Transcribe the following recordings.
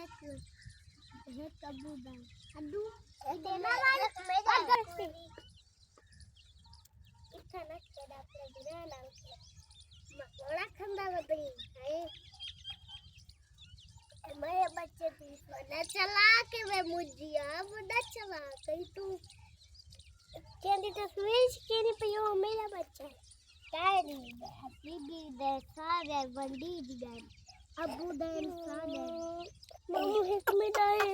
है कबूतर अड्डू देना वाला अगर से इतना केड़ा प्रोग्राम लाल मकोड़ा खंदा बदली है मैं बच्चे तीस बना चला के मैं मुझिया बड़ा चला कहीं तू केंदी तस्वीर केनी पियो मेरा बच्चा कैरी हैप्पी बर्थडे सारे बंदी दी अबू दैन सारे मामू एक मिठाई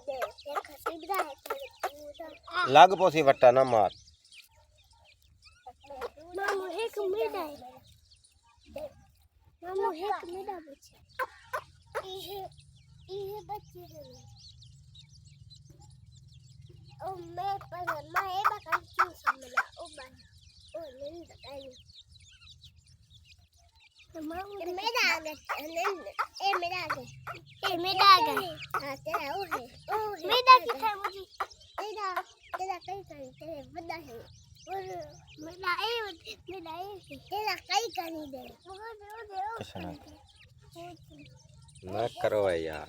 दे एक हसीबदा है लग पोसी वट्टा ना मार मामू एक मिठाई मामू एक मिठाई बच्चे ये बच्चे हैं ओ मैं पर मैं बकन क्यों समझा ओ बन ओ नहीं बताई मेरा आ गया ए मेरा आ गया हाँ तेरा वो है मेरा कितना है मुझे तेरा कई कहीं तेरे बड़ा है और मेरा ए तेरा कई कहीं दे ना करो यार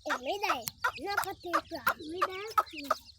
Mày đây, nó có tiền cả, mày đây.